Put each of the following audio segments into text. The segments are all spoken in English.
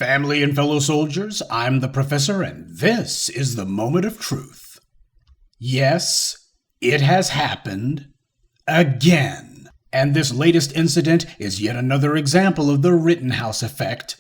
Family and fellow soldiers, I'm the Professor, and this is the moment of truth. Yes, it has happened again. And this latest incident is yet another example of the Rittenhouse effect.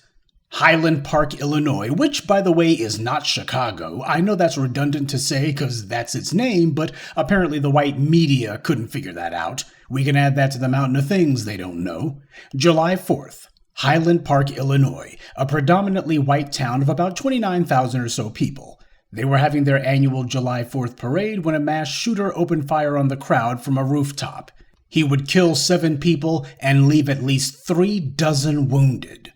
Highland Park, Illinois, which, by the way, is not Chicago. I know that's redundant to say because that's its name, but apparently the white media couldn't figure that out. We can add that to the mountain of things they don't know. July 4th. Highland Park, Illinois, a predominantly white town of about 29,000 or so people. They were having their annual July 4th parade when a mass shooter opened fire on the crowd from a rooftop. He would kill 7 people and leave at least 36 wounded.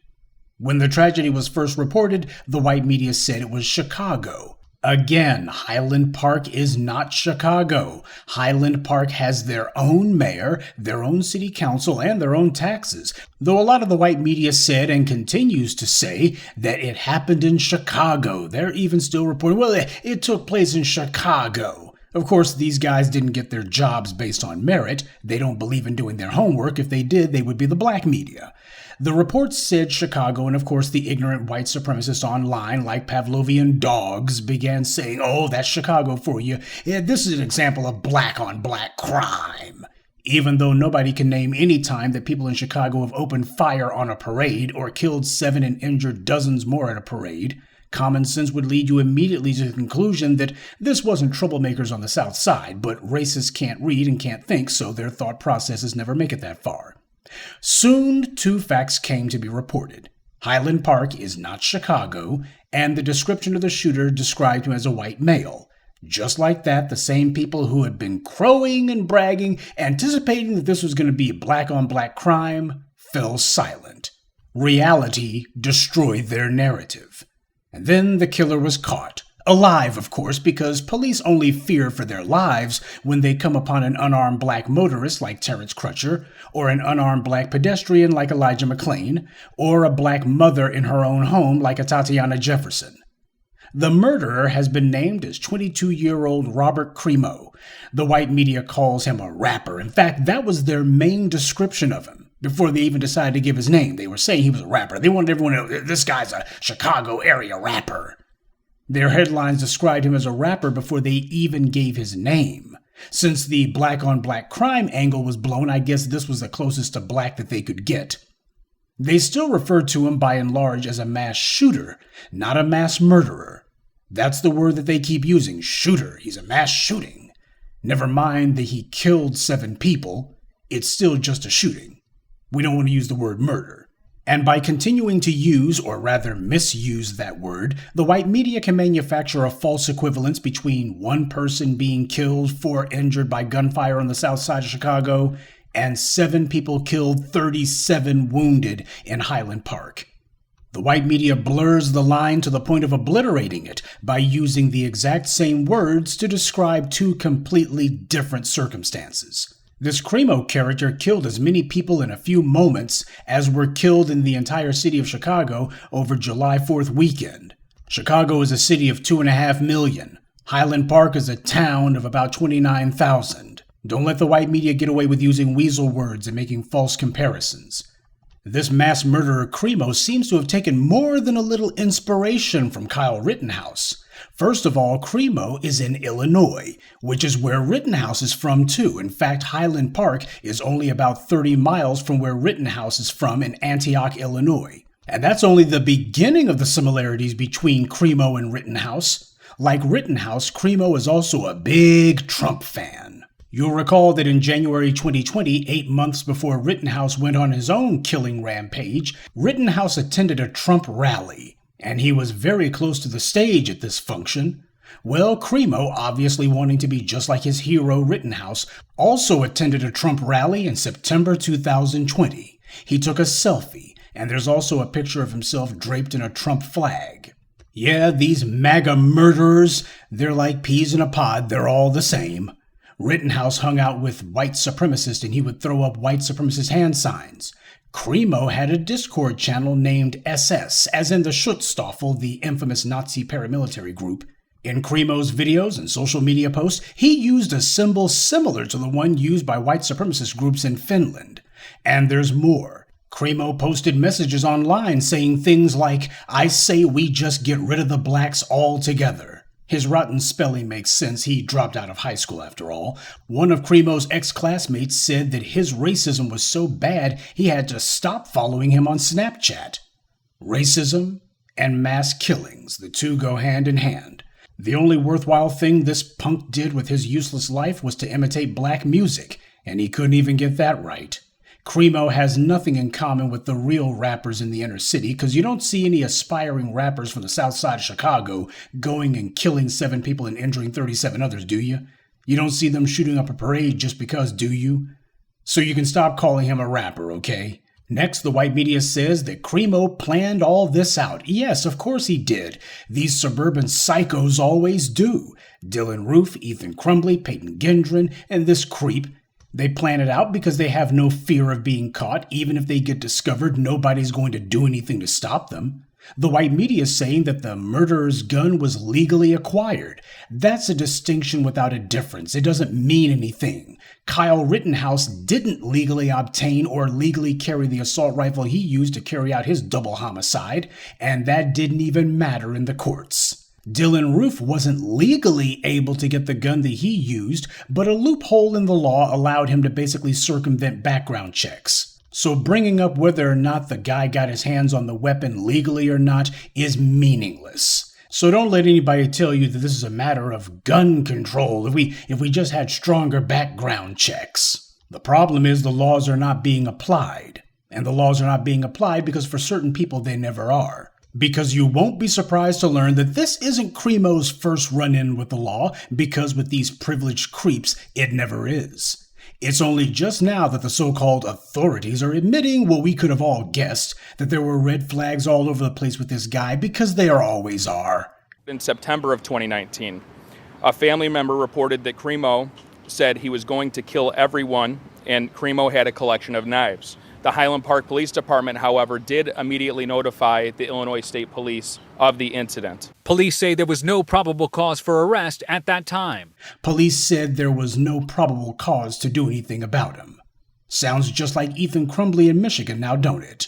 When the tragedy was first reported, the white media said it was Chicago. Again, Highland Park is not Chicago. Highland Park has their own mayor, their own city council, and their own taxes, though a lot of the white media said and continues to say that it happened in Chicago. They're even still reporting, well, it took place in Chicago. Of course, these guys didn't get their jobs based on merit. They don't believe in doing their homework. If they did, they would be the black media. The reports said Chicago, and of course the ignorant white supremacists online, like Pavlovian dogs, began saying, oh, that's Chicago for you. Yeah, this is an example of black-on-black crime. Even though nobody can name any time that people in Chicago have opened fire on a parade or killed 7 and injured dozens more at a parade, common sense would lead you immediately to the conclusion that this wasn't troublemakers on the South Side, but racists can't read and can't think, so their thought processes never make it that far. Soon, 2 facts came to be reported. Highland Park is not Chicago, and the description of the shooter described him as a white male. Just like that, the same people who had been crowing and bragging, anticipating that this was going to be black-on-black crime, fell silent. Reality destroyed their narrative. And then the killer was caught. Alive, of course, because police only fear for their lives when they come upon an unarmed black motorist like Terrence Crutcher, or an unarmed black pedestrian like Elijah McClain, or a black mother in her own home like a Tatiana Jefferson. The murderer has been named as 22-year-old Robert Crimo. The white media calls him a rapper. In fact, that was their main description of him. Before they even decided to give his name, they were saying he was a rapper. They wanted everyone to know, this guy's a Chicago area rapper. Their headlines described him as a rapper before they even gave his name. Since the black-on-black crime angle was blown, I guess this was the closest to black that they could get. They still referred to him by and large as a mass shooter, not a mass murderer. That's the word that they keep using, shooter. He's a mass shooting. Never mind that he killed 7 people, it's still just a shooting. We don't want to use the word murder. And by continuing to use, or rather misuse that word, the white media can manufacture a false equivalence between 1 person being killed, 4 injured by gunfire on the south side of Chicago, and 7 people killed, 37 wounded in Highland Park. The white media blurs the line to the point of obliterating it by using the exact same words to describe 2 completely different circumstances. This Crimo character killed as many people in a few moments as were killed in the entire city of Chicago over July 4th weekend. Chicago is a city of 2.5 million. Highland Park is a town of about 29,000. Don't let the white media get away with using weasel words and making false comparisons. This mass murderer Crimo seems to have taken more than a little inspiration from Kyle Rittenhouse. First of all, Crimo is in Illinois, which is where Rittenhouse is from too. In fact, Highland Park is only about 30 miles from where Rittenhouse is from in Antioch, Illinois. And that's only the beginning of the similarities between Crimo and Rittenhouse. Like Rittenhouse, Crimo is also a big Trump fan. You'll recall that in January 2020, 8 months before Rittenhouse went on his own killing rampage, Rittenhouse attended a Trump rally. And he was very close to the stage at this function. Well, Crimo, obviously wanting to be just like his hero Rittenhouse, also attended a Trump rally in September 2020. He took a selfie, and there's also a picture of himself draped in a Trump flag. Yeah, these MAGA murderers, they're like peas in a pod, they're all the same. Rittenhouse hung out with white supremacists and he would throw up white supremacist hand signs. Crimo had a Discord channel named SS, as in the Schutzstaffel, the infamous Nazi paramilitary group. In Crimo's videos and social media posts, he used a symbol similar to the one used by white supremacist groups in Finland. And there's more. Crimo posted messages online saying things like, "I say we just get rid of the blacks altogether." His rotten spelling makes sense. He dropped out of high school after all. One of Crimo's ex-classmates said that his racism was so bad he had to stop following him on Snapchat. Racism and mass killings, the two go hand in hand. The only worthwhile thing this punk did with his useless life was to imitate black music, and he couldn't even get that right. Crimo has nothing in common with the real rappers in the inner city, because you don't see any aspiring rappers from the south side of Chicago going and killing 7 people and injuring 37 others, do you? You don't see them shooting up a parade just because, do you? So you can stop calling him a rapper, okay? Next, the white media says that Crimo planned all this out. Yes, of course he did. These suburban psychos always do. Dylan Roof, Ethan Crumbley, Peyton Gendron, and this creep. They plan it out because they have no fear of being caught. Even if they get discovered, nobody's going to do anything to stop them. The white media is saying that the murderer's gun was legally acquired. That's a distinction without a difference. It doesn't mean anything. Kyle Rittenhouse didn't legally obtain or legally carry the assault rifle he used to carry out his double homicide, and that didn't even matter in the courts. Dylan Roof wasn't legally able to get the gun that he used, but a loophole in the law allowed him to basically circumvent background checks. So bringing up whether or not the guy got his hands on the weapon legally or not is meaningless. So don't let anybody tell you that this is a matter of gun control if we just had stronger background checks. The problem is the laws are not being applied. And the laws are not being applied because for certain people they never are. Because you won't be surprised to learn that this isn't Crimo's first run-in with the law, because with these privileged creeps, it never is. It's only just now that the so-called authorities are admitting what we could have all guessed, that there were red flags all over the place with this guy, because there always are. In September of 2019, a family member reported that Crimo said he was going to kill everyone, and Crimo had a collection of knives. The Highland Park Police Department, however, did immediately notify the Illinois State Police of the incident. Police say there was no probable cause for arrest at that time. Police said there was no probable cause to do anything about him. Sounds just like Ethan Crumbley in Michigan now, don't it?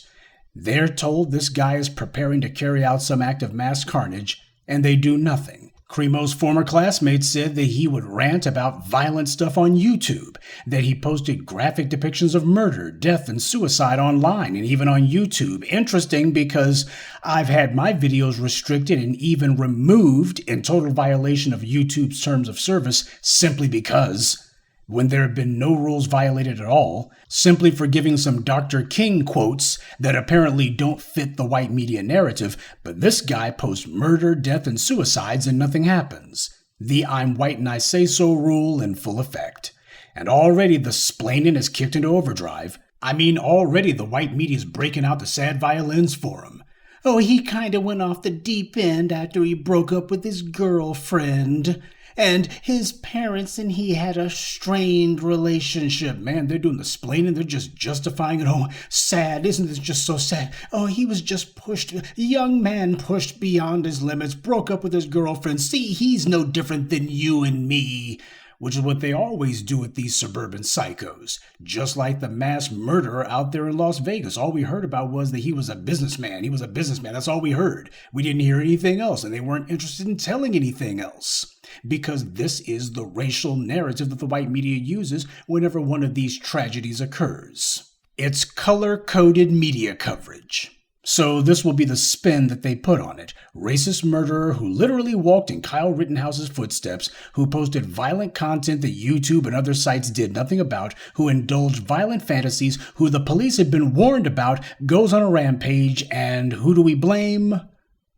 They're told this guy is preparing to carry out some act of mass carnage, and they do nothing. Crimo's former classmates said that he would rant about violent stuff on YouTube, that he posted graphic depictions of murder, death, and suicide online and even on YouTube. Interesting, because I've had my videos restricted and even removed in total violation of YouTube's terms of service simply because, when there have been no rules violated at all, simply for giving some Dr. King quotes that apparently don't fit the white media narrative, but this guy posts murder, death, and suicides and nothing happens. The I'm white and I say so rule in full effect. And already the splaining is kicked into overdrive. I mean, already the white media's breaking out the sad violins for him. Oh, he kinda went off the deep end after he broke up with his girlfriend. And his parents and he had a strained relationship. Man, they're doing the splaining. They're just justifying it. Oh, sad. Isn't this just so sad? Oh, he was just pushed. A young man pushed beyond his limits, broke up with his girlfriend. See, he's no different than you and me. Which is what they always do with these suburban psychos. Just like the mass murderer out there in Las Vegas. All we heard about was that he was a businessman. He was a businessman. That's all we heard. We didn't hear anything else, and they weren't interested in telling anything else. Because this is the racial narrative that the white media uses whenever one of these tragedies occurs. It's color-coded media coverage. So this will be the spin that they put on it. Racist murderer who literally walked in Kyle Rittenhouse's footsteps, who posted violent content that YouTube and other sites did nothing about, who indulged violent fantasies, who the police had been warned about, goes on a rampage, and who do we blame?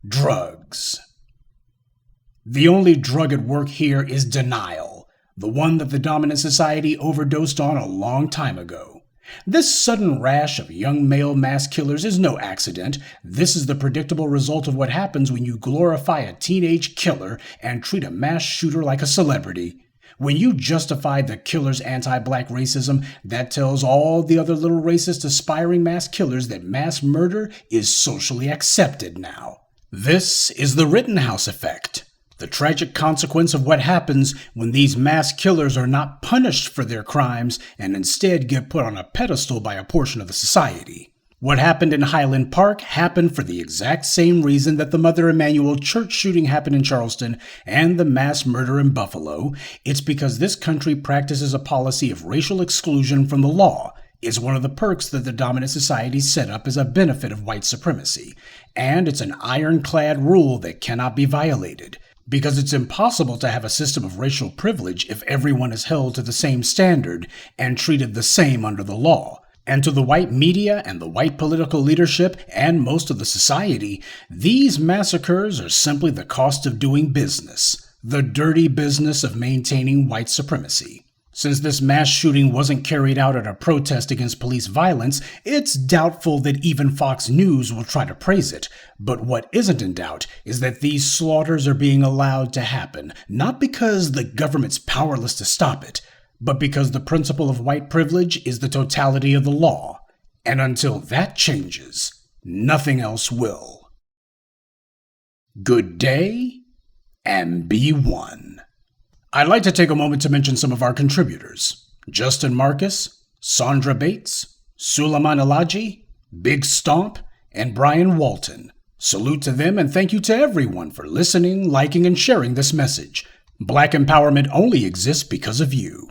Drugs. The only drug at work here is denial, the one that the dominant society overdosed on a long time ago. This sudden rash of young male mass killers is no accident. This is the predictable result of what happens when you glorify a teenage killer and treat a mass shooter like a celebrity. When you justify the killer's anti-black racism, that tells all the other little racist aspiring mass killers that mass murder is socially accepted now. This is the Rittenhouse effect. The tragic consequence of what happens when these mass killers are not punished for their crimes and instead get put on a pedestal by a portion of the society. What happened in Highland Park happened for the exact same reason that the Mother Emanuel church shooting happened in Charleston and the mass murder in Buffalo. It's because this country practices a policy of racial exclusion from the law. It's one of the perks that the dominant society set up as a benefit of white supremacy. And it's an ironclad rule that cannot be violated. Because it's impossible to have a system of racial privilege if everyone is held to the same standard and treated the same under the law. And to the white media and the white political leadership and most of the society, these massacres are simply the cost of doing business, the dirty business of maintaining white supremacy. Since this mass shooting wasn't carried out at a protest against police violence, it's doubtful that even Fox News will try to praise it. But what isn't in doubt is that these slaughters are being allowed to happen, not because the government's powerless to stop it, but because the principle of white privilege is the totality of the law. And until that changes, nothing else will. Good day, and be one. I'd like to take a moment to mention some of our contributors: Justin Marcus, Sandra Bates, Suleiman Elaji, Big Stomp, and Brian Walton. Salute to them and thank you to everyone for listening, liking, and sharing this message. Black empowerment only exists because of you.